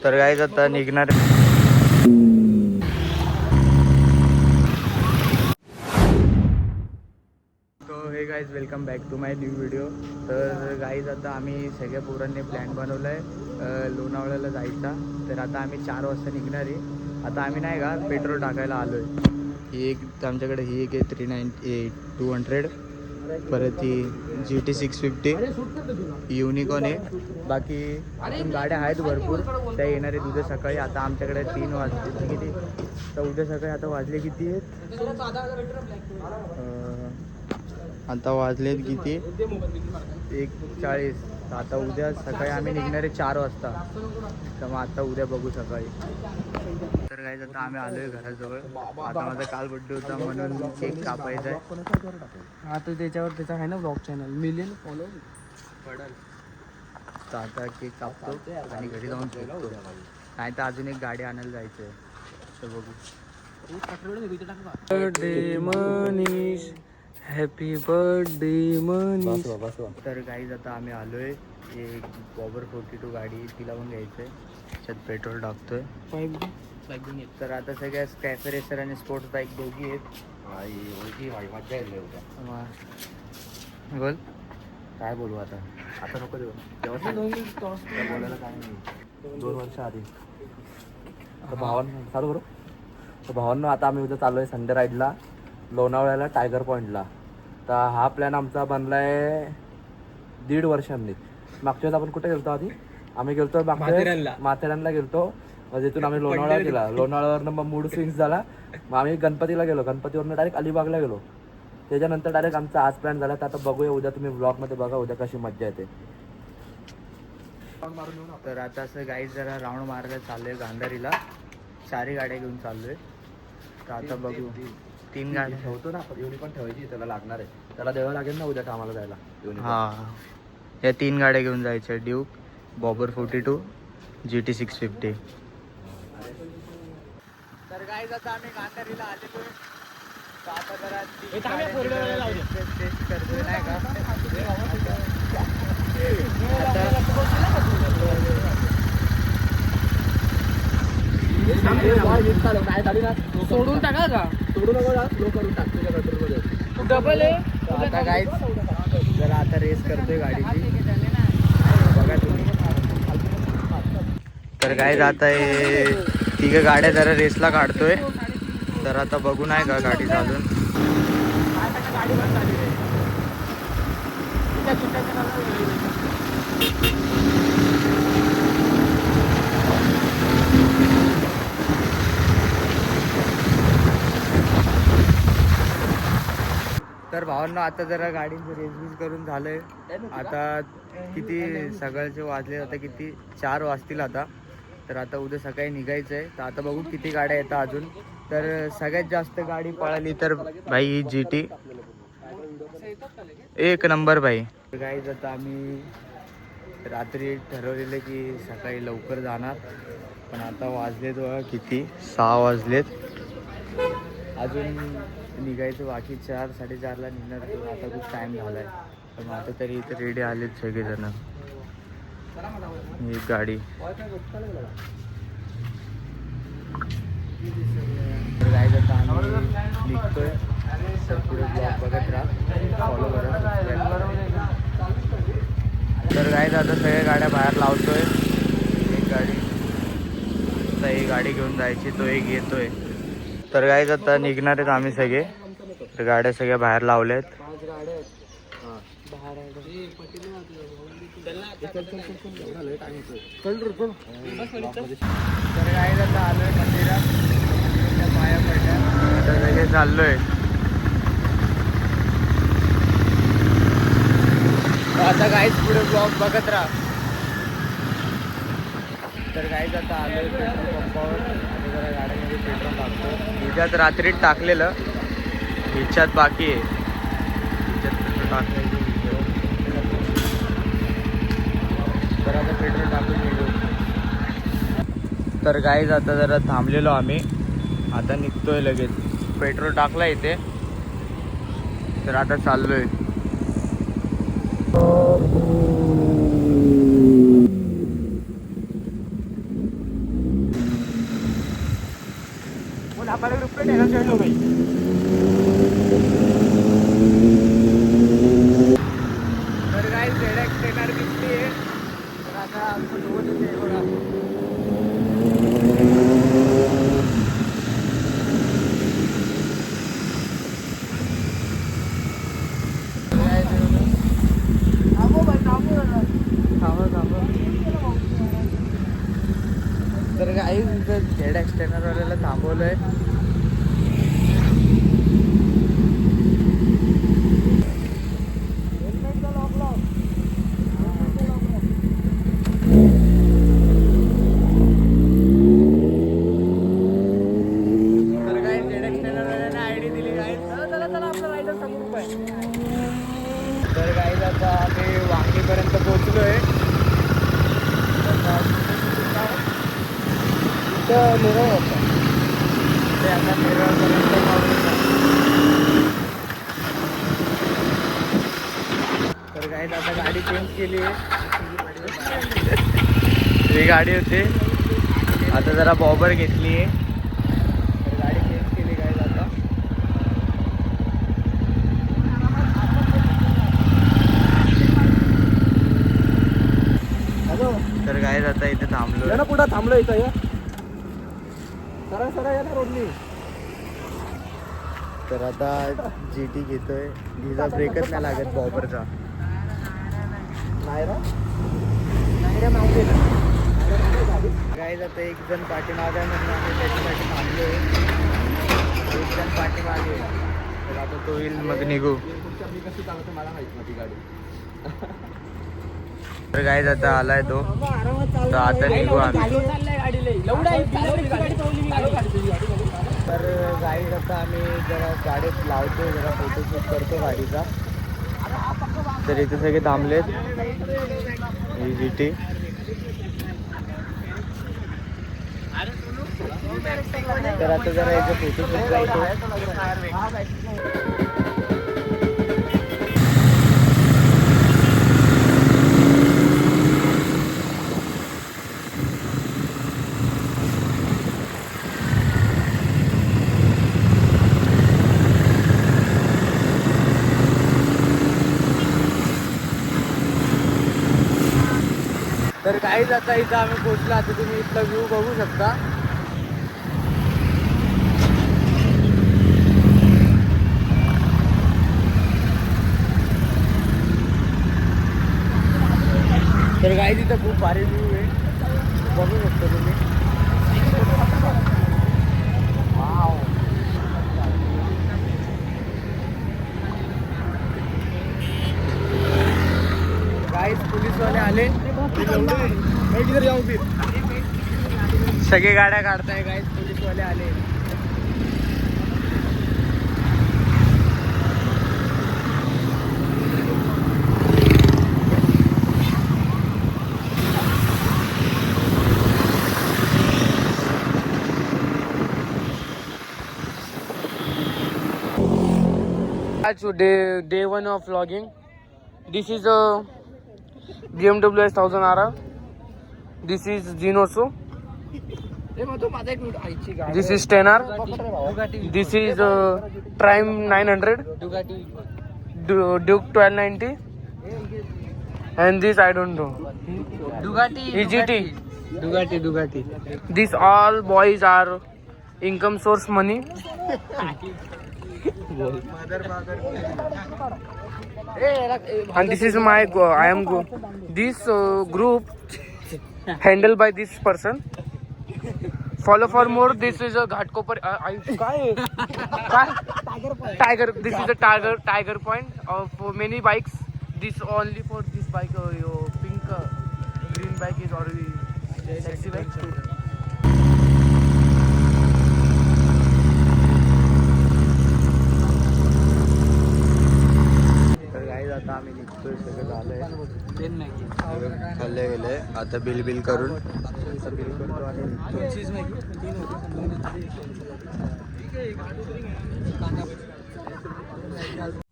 तर गाईज आता निघणार. तो hey guys welcome back to my new video. तर गाईज आता आम्ही सगळ्या पोरांनी प्लॅन बनवला आहे लोणावळ्याला जायचा. तर आता आम्ही 4 वाजता निघणार आहे. आता आम्ही नाही का पेट्रोल टाकायला आलो आहे. ही एक आमच्याकडे ही एक आहे 200, परत ही GT650 युनिकॉर्न आहे. बाकी अजून गाड्या आहेत भरपूर, त्या येणार आहेत उद्या सकाळी. आता आमच्याकडे 3 वाजले किती, तर उद्या सकाळी आता वाजले किती आहेत, आता वाजलेत किती 1:40. आता उद्या सकाळी आम्ही निघणार आहे 4 वाजता. तर मग आता उद्या बघू सकाळी. तर काय आता आम्ही आलो आहे घराजवळ. आता माझा काल बड्डे होता म्हणून केक कापायचा आहे. आता त्याच्यावर त्याचा आहे ना ब्लॉग चॅनल, मिलियन फॉलो पडल. तर आता केक कापतो आणि घरी जाऊन झोपतो. नाही तर अजून एक गाडी आणायला जायचं आहे, तर बघू. Birthday Manish, happy birthday Manish. तर गाईज आता आम्ही आलो आहे. एक बॉबर 42 गाडी, तिला पण घ्यायचं आहे. त्याच्यात पेट्रोल टाकतोय. तर आता सगळ्या कॅफे रेसर आणि स्पोर्ट्स बाईक दोघी आहेत. मजा येईल बोल. काय बोलू आता, आता नको देऊ. तेव्हा बोलायला काय नाही. 2 वर्ष आधी भावांना चालू करू. तर भावांना आता आम्ही उद्या चालू आहे संडे राईडला लोणावळ्याला टायगर पॉईंटला. तर हा प्लॅन आमचा बनला आहे 1.5 वर्षांनी. मागच्या वेळेस आपण कुठे गेलतो आधी, आम्ही गेलतो माथेरानला गेलतो. तिथून आम्ही लोणावळा गेला. लोणावळ्यावरनं मग मूड स्विंग्स झाला. मग आम्ही गणपतीला गेलो. गणपतीवरनं डायरेक्ट अलिबागला गेलो. त्याच्यानंतर डायरेक्ट आमचा आज प्लॅन झाला. तर आता बघूया उद्या, तुम्ही ब्लॉगमध्ये बघा उद्या कशी मज्जा येते. तर आता असं गाईज जरा राऊंड मारायला चालू आहे गांधारीला. 4 गाड्या घेऊन चालू आहे. तर आता बघू. 3 गाड्या ठेवतो ना आपण, युनिकॉर्न ठेवायची, त्याला लागणार आहे. त्याला द्यावं लागेल ना उद्या कामाला जायला. हां, या 3 गाड्या घेऊन जायच्या. Duke, bobber 42, GT650. तर गाईज आता आम्ही गांधारीला आलेलो आहे. तर आता जरा टेस्ट करतोय नाही का. सोडून टाका का, सोडू नको ना, स्लो करून टाक तुझ्या कंट्रोलमध्ये. तू डबल आहे. आता गाईज जरा आता रेस करतोय गाडीची, बघा तुम्ही. तर गाईज आता हे 3 गाड्या जरा रेसला काढतोय. तर आता बघू नाही का गाडी चालून. तर भावांनो आता जरा गाडीचं रेस करून झालंय. आता किती सकाळचे वाजले, आता किती 4 वाजतील आता. तर आता उद्या सकाळी निघायचं आहे. तर आता बघू किती गाड्या येतात अजून. तर सगळ्यात जास्त गाडी पळाली तर भाई ही GT 1 नंबर भाई. गाईज आता आम्ही रात्री ठरवलेलं की सकाळी लवकर जाणार, पण आता वाजलेत बघा किती 6 वाजलेत. अजून निघायचं बाकी 4-4:30ला निघणार. तर आता खूप टाईम झाला आहे. पण आता तरी इथे रेडी आलेत सगळेजण. ही गाडी तर गाईज आता आम्ही निघतोय. तर पुढे ब्लॉग बघत राहा, फॉलो करा. तर गाईज आता सगळ्या गाड्या बाहेर लावतोय. एक गाडी, आता ही गाडी घेऊन जायची, तो एक येतोय. तर गाईज आता निघणार आहेत आम्ही सगळे. तर गाड्या सगळ्या बाहेर लावल्यात. तर गाईज आता आलोय मंदिरात, पाया पडल्या. आता सगळे चाललोय. आता गाईज पुढे ब्लॉग बघत राहा. तर गाईज आता आलोय पेट्रोल पंपावर. आणि जरा गाड्यामध्ये पेट्रोल टाकतो. हिच्यात रात्रीत टाकलेलं, हिच्यात बाकी आहे. हिच्यात पेट्रोल टाकायचं. तर आता पेट्रोल टाकून निघू. तर गाईज आता जरा थांबलेलो आम्ही. आता निघतोय लगेच. पेट्रोल टाकला इथे. तर आता चाललोय. घेतली आहे तर आता आमचं सोबत येते बघा. तर काही झेड एक्सटेंडर वाल्याला थांबवलंय. तर काही झेड एक्सटेंडर वाल्याला आयडी दिली काय. चला आपला रायडर समोर आहे. तर काही आता आम्ही वांगीपर्यंत पोहोचलोय. मिरर होतं ते आता मिररपर्यंत तर काही आता गाडी चेंज केली आहे. ही गाडी होती आता जरा बॉबर घेतली आहे तर गाडी चेंज केली काय आता. तर काय आता इथे थांबलो ना पुढं थांबलो इथं या सरा या ना रोडनी. तर आता GT घेतोय. हिचा ब्रेकच नाही लागत बॉबरचा. नाही रे काय जातं एक जण पाठीमागे आहे म्हणून आम्ही त्याच्यासाठी थांबलो. एक जण पाठीमागे तर आता तो येईल मग निघू. मी कशी चालवते मला माहित नाही ती गाडी. तर काय जाता आलाय तो तर आता निघू आम्ही. तर गाडी आता आम्ही जरा गाडीत लावतो जरा फोटोशूट करतो गाडीचा. तर इथे सगळे थांबलेत. ही GT तर आता जरा याचं फोटोशूट करतो. तर काहीच आता इथं आम्ही पोहोचलो. आता तुम्ही इथला व्ह्यू बघू शकता. तर काही तिथं खूप भारी व्ह्यू आहे बघू शकता तुम्ही. वाव गाईज पोलीसवाले आले. सगळे गाड्या काढताय गाईज पोलीसवाले आले. Day one of vlogging. This is a BMW S1000RR. This is Genoso. This is Tenor. This is Prime 900. Duke 1290. And this I don't know. EGT. Dugatti. These all boys are income source money. And this is my this group handled by this person. Follow for more. This is a Ghatkopar. Tiger. This is a tiger point of many bikes. This only for this bike. Your pink green bike is already sexy bike. आता आम्ही निघतोय. सगळं झालंय. खाल्ले गेले. आता bill करून bill करतो आणि निघतो.